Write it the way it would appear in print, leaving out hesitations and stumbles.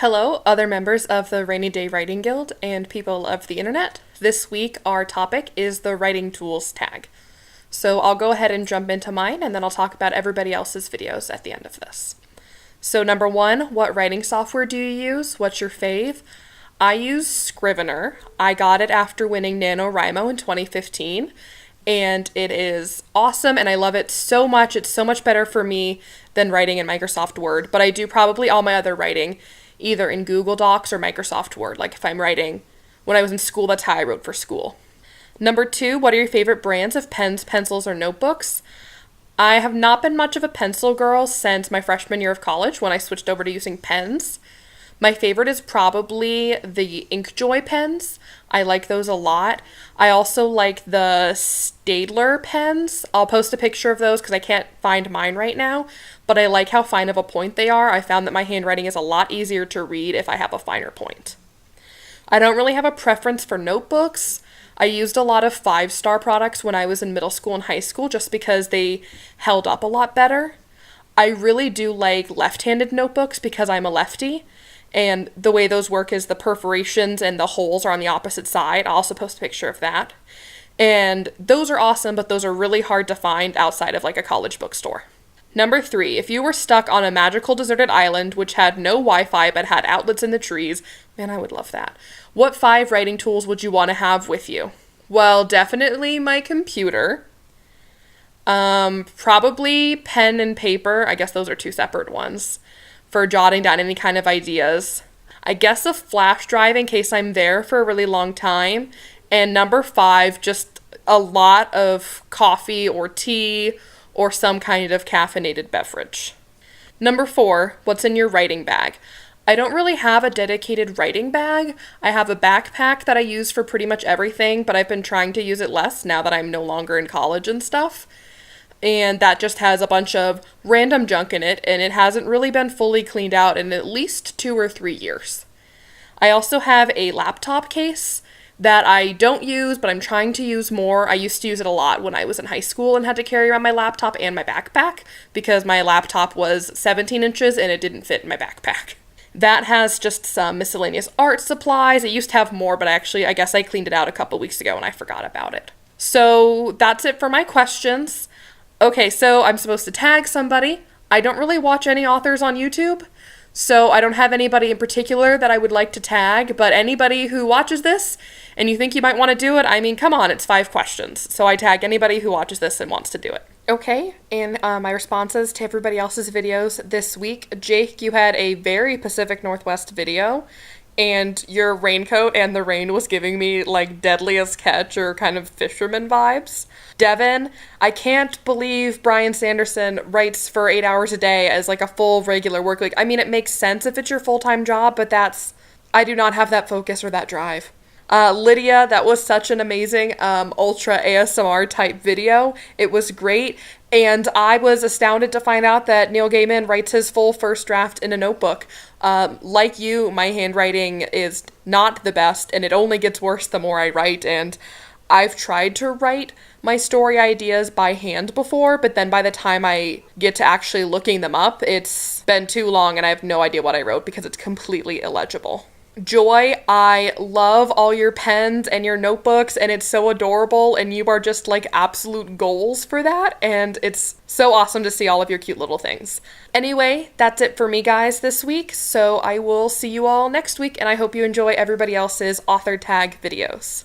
Hello, other members of the Rainy Day Writing Guild and people of the internet. This week, our topic is the writing tools tag. So I'll go ahead and jump into mine, and then I'll talk about everybody else's videos at the end of this. So number one, what writing software do you use? What's your fave? I use Scrivener. I got it after winning NaNoWriMo in 2015, and it is awesome, and I love it so much. It's so much better for me than writing in Microsoft Word, but I do probably all my other writing either in Google Docs or Microsoft Word. Like if I'm writing, when I was in school, that's how I wrote for school. Number two, what are your favorite brands of pens, pencils, or notebooks? I have not been much of a pencil girl since my freshman year of college when I switched over to using pens. My favorite is probably the InkJoy pens. I like those a lot. I also like the Staedtler pens. I'll post a picture of those because I can't find mine right now, but I like how fine of a point they are. I found that my handwriting is a lot easier to read if I have a finer point. I don't really have a preference for notebooks. I used a lot of 5-star products when I was in middle school and high school just because they held up a lot better. I really do like left-handed notebooks because I'm a lefty. And the way those work is the perforations and the holes are on the opposite side. I'll also post a picture of that. And those are awesome, but those are really hard to find outside of like a college bookstore. Number three, if you were stuck on a magical deserted island which had no Wi-Fi but had outlets in the trees, man, I would love that. What 5 writing tools would you want to have with you? Well, definitely my computer. Probably pen and paper. I guess those are 2 separate ones. For jotting down any kind of ideas. I guess a flash drive in case I'm there for a really long time. And number 5, just a lot of coffee or tea or some kind of caffeinated beverage. Number 4, what's in your writing bag? I don't really have a dedicated writing bag. I have a backpack that I use for pretty much everything, but I've been trying to use it less now that I'm no longer in college and stuff. And that just has a bunch of random junk in it, and it hasn't really been fully cleaned out in at least 2 or 3 years. I also have a laptop case that I don't use, but I'm trying to use more. I used to use it a lot when I was in high school and had to carry around my laptop and my backpack because my laptop was 17 inches and it didn't fit in my backpack. That has just some miscellaneous art supplies. It used to have more, but I guess I cleaned it out a couple weeks ago and I forgot about it. So that's it for my questions. Okay, so I'm supposed to tag somebody. I don't really watch any authors on YouTube, so I don't have anybody in particular that I would like to tag, but anybody who watches this and you think you might want to do it, I mean, come on, it's 5 questions. So I tag anybody who watches this and wants to do it. Okay, and my responses to everybody else's videos this week. Jake, you had a very Pacific Northwest video, and your raincoat and the rain was giving me like Deadliest Catch or kind of fisherman vibes. Devin, I can't believe Brian Sanderson writes for 8 hours a day as like a full regular work week. I mean, it makes sense if it's your full-time job, but I do not have that focus or that drive. Lydia, that was such an amazing ultra ASMR type video. It was great, and I was astounded to find out that Neil Gaiman writes his full first draft in a notebook. Like you, my handwriting is not the best, and it only gets worse the more I write, and I've tried to write my story ideas by hand before, but then by the time I get to actually looking them up, it's been too long and I have no idea what I wrote because it's completely illegible. Joy, I love all your pens and your notebooks, and it's so adorable, and you are just like absolute goals for that, and it's so awesome to see all of your cute little things. Anyway, that's it for me guys this week, so I will see you all next week, and I hope you enjoy everybody else's author tag videos.